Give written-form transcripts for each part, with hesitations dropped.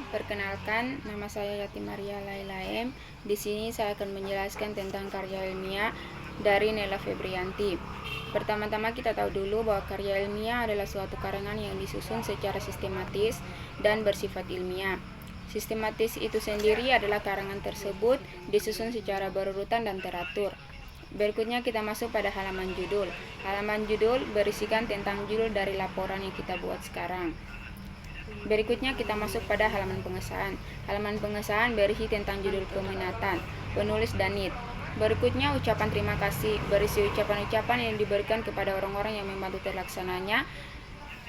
Perkenalkan, nama saya Yati Maria Laila M. Di sini saya akan menjelaskan tentang karya ilmiah dari Nela Febrianti. Pertama-tama kita tahu dulu bahwa karya ilmiah adalah suatu karangan yang disusun secara sistematis dan bersifat ilmiah. Sistematis itu sendiri adalah karangan tersebut disusun secara berurutan dan teratur. Berikutnya kita masuk pada halaman judul. Halaman judul berisikan tentang judul dari laporan yang kita buat sekarang. Berikutnya kita masuk pada halaman pengesahan. Halaman pengesahan berisi tentang judul peminatan, penulis dan NIT. Berikutnya ucapan terima kasih, berisi ucapan-ucapan yang diberikan kepada orang-orang yang membantu terlaksananya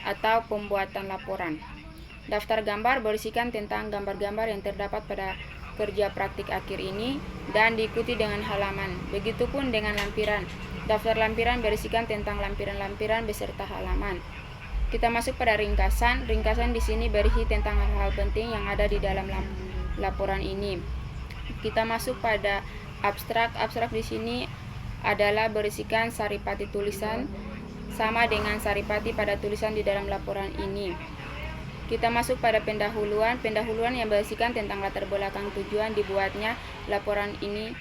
atau pembuatan laporan. Daftar gambar berisikan tentang gambar-gambar yang terdapat pada kerja praktik akhir ini dan diikuti dengan halaman. Begitupun dengan lampiran. Daftar lampiran berisikan tentang lampiran-lampiran beserta halaman. Kita masuk pada ringkasan. Ringkasan di sini berisi tentang hal-hal penting yang ada di dalam laporan ini. Kita masuk pada abstrak. Abstrak di sini adalah berisikan saripati tulisan sama dengan saripati pada tulisan di dalam laporan ini. Kita masuk pada pendahuluan. Pendahuluan yang berisikan tentang latar belakang tujuan dibuatnya laporan ini.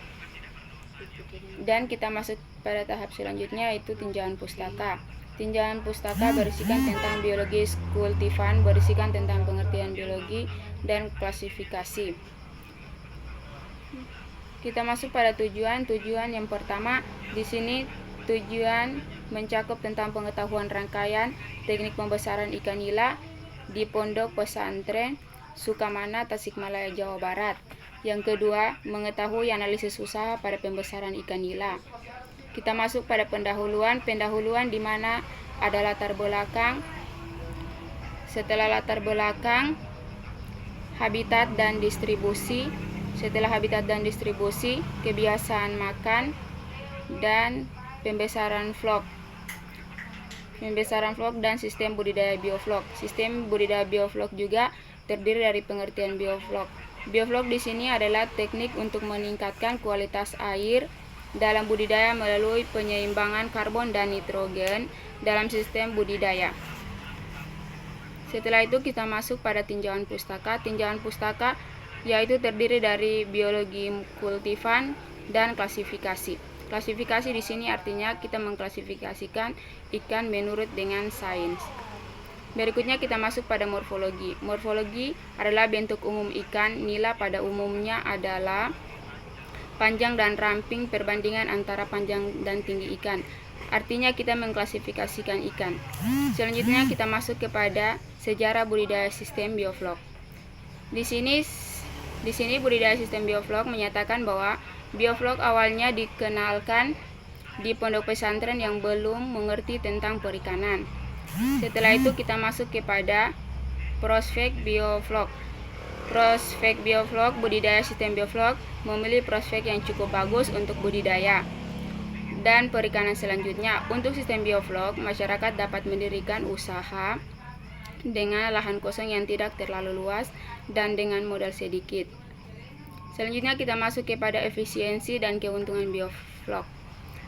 Dan kita masuk pada tahap selanjutnya, yaitu tinjauan pustaka. Tinjauan pustaka berisikan tentang biologi kultifan, berisikan tentang pengertian biologi dan klasifikasi. Kita masuk pada tujuan. Tujuan yang pertama di sini tujuan mencakup tentang pengetahuan rangkaian teknik pembesaran ikan nila di Pondok Pesantren Sukamana, Tasikmalaya, Jawa Barat. Yang kedua, mengetahui analisis usaha pada pembesaran ikan nila. Kita masuk pada pendahuluan. Pendahuluan di mana ada latar belakang. Setelah latar belakang, habitat dan distribusi. Setelah habitat dan distribusi, kebiasaan makan dan pembesaran vlog. Pembesaran vlog dan sistem budidaya biovlog. Sistem budidaya biovlog juga terdiri dari pengertian biovlog. Biovlog di sini adalah teknik untuk meningkatkan kualitas air dalam budidaya melalui penyeimbangan karbon dan nitrogen dalam sistem budidaya. Setelah itu kita masuk pada tinjauan pustaka. Tinjauan pustaka yaitu terdiri dari biologi kultifan dan klasifikasi. Klasifikasi di sini artinya kita mengklasifikasikan ikan menurut dengan sains. Berikutnya kita masuk pada morfologi. Morfologi adalah bentuk umum ikan nila, pada umumnya adalah panjang dan ramping, perbandingan antara panjang dan tinggi ikan. Artinya kita mengklasifikasikan ikan. Selanjutnya kita masuk kepada sejarah budidaya sistem biovlog. Di sini budidaya sistem biovlog menyatakan bahwa biovlog awalnya dikenalkan di pondok pesantren yang belum mengerti tentang perikanan. Setelah itu kita masuk kepada prospek biovlog. Prospek biovlog, budidaya sistem biovlog memilih prospek yang cukup bagus untuk budidaya dan perikanan selanjutnya. Untuk sistem biovlog, masyarakat dapat mendirikan usaha dengan lahan kosong yang tidak terlalu luas dan dengan modal sedikit. Selanjutnya kita masuk kepada efisiensi dan keuntungan biovlog.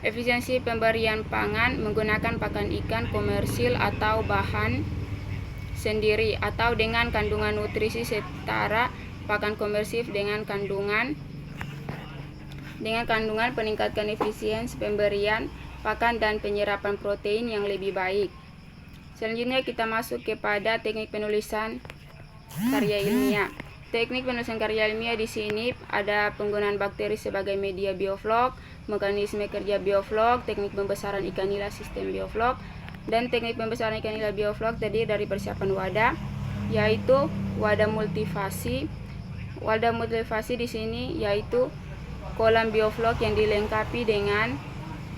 Efisiensi pemberian pangan menggunakan pakan ikan komersil atau bahan sendiri atau dengan kandungan nutrisi setara pakan komersil dengan kandungan peningkatkan efisiensi pemberian pakan dan penyerapan protein yang lebih baik. Selanjutnya kita masuk kepada teknik penulisan karya ilmiah. Teknik penulisan karya ilmiah di sini ada penggunaan bakteri sebagai media biovlog, mekanisme kerja biovlog, teknik pembesaran ikan nila sistem biovlog, dan teknik pembesaran ikan nila biovlog terdiri dari persiapan wadah, yaitu wadah multifasi. Wadah multifasi di sini yaitu kolam biovlog yang dilengkapi dengan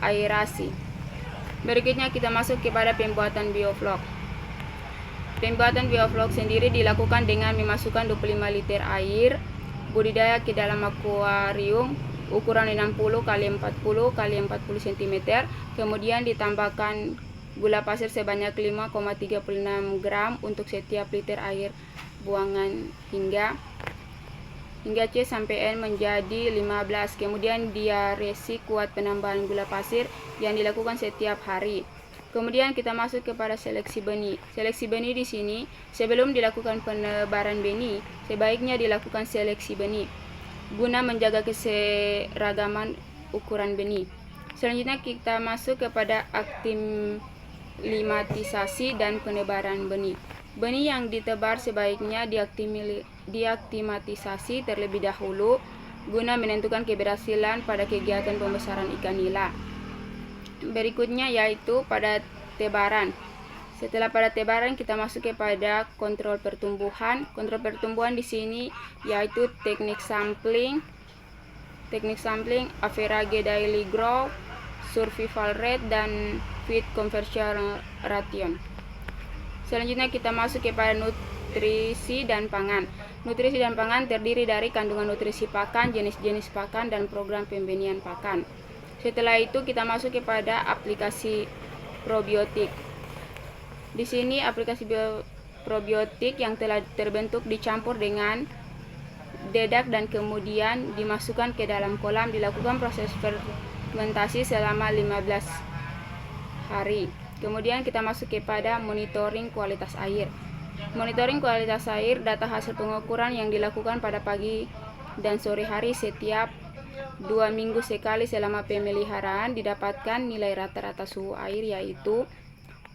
aerasi. Berikutnya kita masuk kepada pembuatan biovlog. Pembuatan biovlog sendiri dilakukan dengan memasukkan 25 liter air budidaya ke dalam akuarium ukuran 60 x 40 x 40 cm, kemudian ditambahkan gula pasir sebanyak 5,36 gram untuk setiap liter air buangan hingga C sampai N menjadi 15. Kemudian diaresi kuat penambahan gula pasir yang dilakukan setiap hari. Kemudian kita masuk kepada seleksi benih. Seleksi benih di sini, sebelum dilakukan penebaran benih, sebaiknya dilakukan seleksi benih guna menjaga keseragaman ukuran benih. Selanjutnya kita masuk kepada aklimatisasi dan penebaran benih. Benih yang ditebar sebaiknya diaklimatisasi terlebih dahulu guna menentukan keberhasilan pada kegiatan pembesaran ikan nila. Berikutnya yaitu pada tebaran. Setelah pada tebaran kita masuk kepada kontrol pertumbuhan. Kontrol pertumbuhan di sini yaitu teknik sampling, average daily growth, survival rate, dan feed conversion ration. Selanjutnya kita masuk kepada nutrisi dan pangan. Nutrisi dan pangan terdiri dari kandungan nutrisi pakan, jenis-jenis pakan, dan program pembenihan pakan. Setelah itu kita masuk kepada aplikasi probiotik. Di sini aplikasi probiotik yang telah terbentuk dicampur dengan dedak dan kemudian dimasukkan ke dalam kolam, dilakukan proses fermentasi selama 15 hari. Kemudian kita masuk kepada monitoring kualitas air. Monitoring kualitas air, data hasil pengukuran yang dilakukan pada pagi dan sore hari setiap 2 minggu sekali selama pemeliharaan, didapatkan nilai rata-rata suhu air yaitu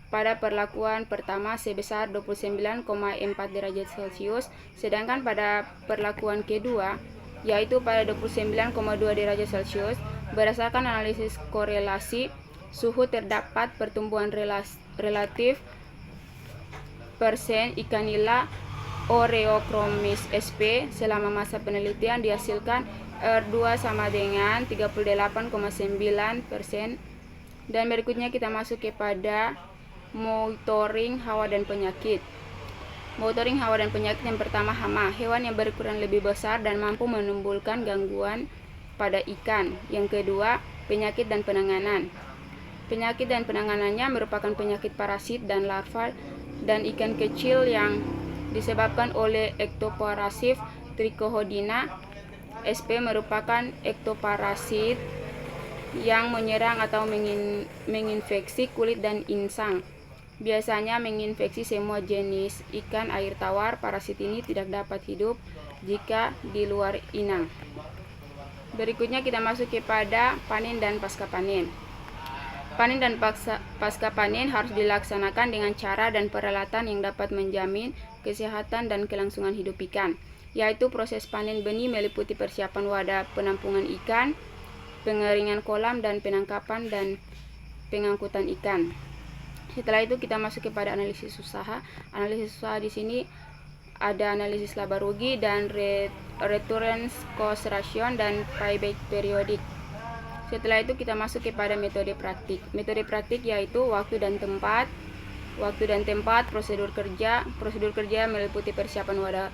pada perlakuan pertama sebesar 29,4 derajat Celcius, sedangkan pada perlakuan kedua yaitu pada 29,2 derajat Celcius. Berdasarkan analisis korelasi suhu terdapat pertumbuhan relatif persen ikan nila Oreochromis sp. Selama masa penelitian dihasilkan R2 sama dengan 38,9%. Dan berikutnya kita masuk kepada monitoring hawa dan penyakit. Monitoring hawa dan penyakit yang pertama hama, hewan yang berukuran lebih besar dan mampu menimbulkan gangguan pada ikan. Yang kedua, penyakit dan penanganan. Penyakit dan penanganannya merupakan penyakit parasit dan larval dan ikan kecil yang disebabkan oleh ektoparasit Trichohodina sp. merupakan ektoparasit yang menyerang atau menginfeksi kulit dan insang. Biasanya menginfeksi semua jenis ikan air tawar. Parasit ini tidak dapat hidup jika di luar inang. Berikutnya kita masuk kepada panen dan pasca panen. Panen dan pasca panen harus dilaksanakan dengan cara dan peralatan yang dapat menjamin kesehatan dan kelangsungan hidup ikan, yaitu proses panen benih meliputi persiapan wadah penampungan ikan, pengeringan kolam, dan penangkapan dan pengangkutan ikan. Setelah itu kita masuk kepada analisis usaha. Analisis usaha di sini ada analisis laba rugi dan return cost ratio dan payback periodik. Setelah itu kita masuk kepada metode praktik. Metode praktik yaitu waktu dan tempat, prosedur kerja. Prosedur kerja meliputi persiapan wadah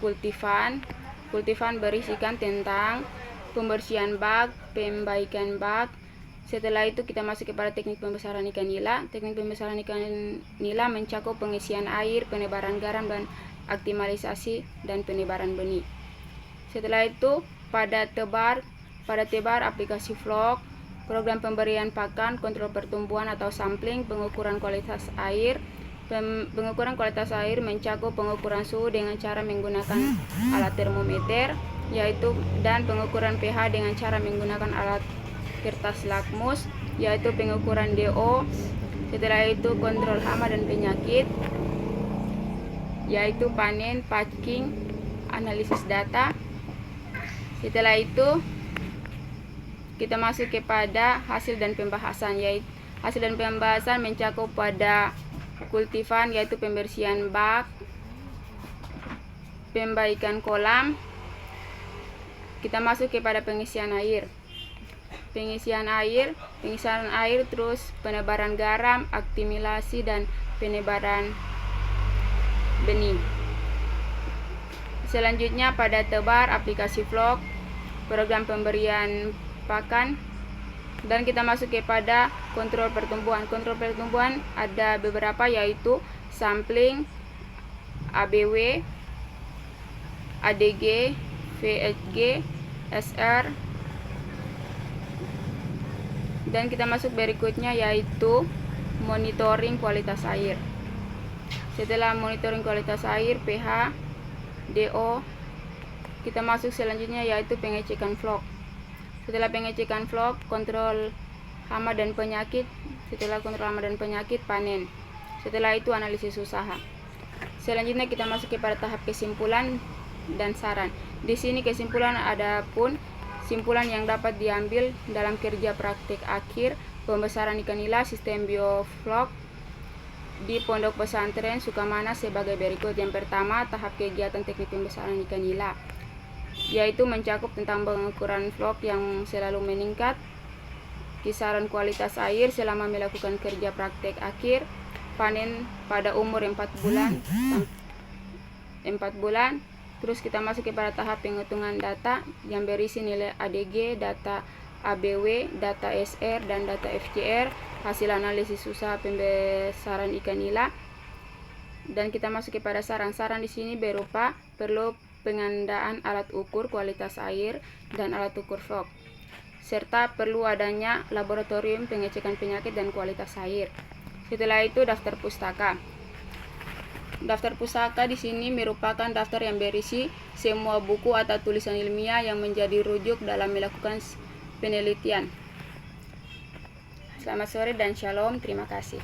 kultifan. Kultifan berisikan tentang pembersihan bak, pembaikan bak. Setelah itu kita masuk kepada teknik pembesaran ikan nila. Teknik pembesaran ikan nila mencakup pengisian air, penebaran garam, dan aklimalisasi dan penebaran benih. Setelah itu pada tebar aplikasi vlog, program pemberian pakan, kontrol pertumbuhan atau sampling, pengukuran kualitas air. Pengukuran kualitas air mencakup pengukuran suhu dengan cara menggunakan alat termometer, yaitu dan pengukuran pH dengan cara menggunakan alat kertas lakmus, yaitu pengukuran DO. Setelah itu kontrol hama dan penyakit, yaitu panen, packing, analisis data. Setelah itu kita masuk kepada hasil dan pembahasan, yaitu hasil dan pembahasan mencakup pada kultifan, yaitu pembersihan bak, pembaikan kolam. Kita masuk kepada pengisian air. Pengisian air, terus penebaran garam, aklimilasi, dan penebaran benih. Selanjutnya pada tebar aplikasi vlog, program pemberian pakan, dan kita masuk kepada kontrol pertumbuhan. Kontrol pertumbuhan ada beberapa, yaitu sampling, ABW, ADG, VHG, SR, dan kita masuk berikutnya yaitu monitoring kualitas air. Setelah monitoring kualitas air, pH, DO, kita masuk selanjutnya yaitu pengecekan vlog. Setelah pengecekan vlog, kontrol hama dan penyakit. Setelah kontrol hama dan penyakit, panen. Setelah itu analisis usaha. Selanjutnya kita masuk kepada tahap kesimpulan dan saran. Di sini kesimpulan adapun simpulan yang dapat diambil dalam kerja praktik akhir pembesaran ikan nila sistem bioflok di Pondok Pesantren Sukamana sebagai berikut. Yang pertama, tahap kegiatan teknik pembesaran ikan nila, yaitu mencakup tentang pengukuran vlog yang selalu meningkat, kisaran kualitas air selama melakukan kerja praktek akhir, panen pada umur 4 bulan. Terus kita masuk kepada tahap penghitungan data yang berisi nilai ADG, data ABW, data SR, dan data FCR, hasil analisis usaha pembesaran ikan nila. Dan kita masuk kepada saran-saran di sini berupa perlu pengadaan alat ukur kualitas air dan alat ukur vlog, serta perlu adanya laboratorium pengecekan penyakit dan kualitas air. Setelah itu daftar pustaka. Daftar pustaka di sini merupakan daftar yang berisi semua buku atau tulisan ilmiah yang menjadi rujuk dalam melakukan penelitian. Selamat sore dan shalom. Terima kasih.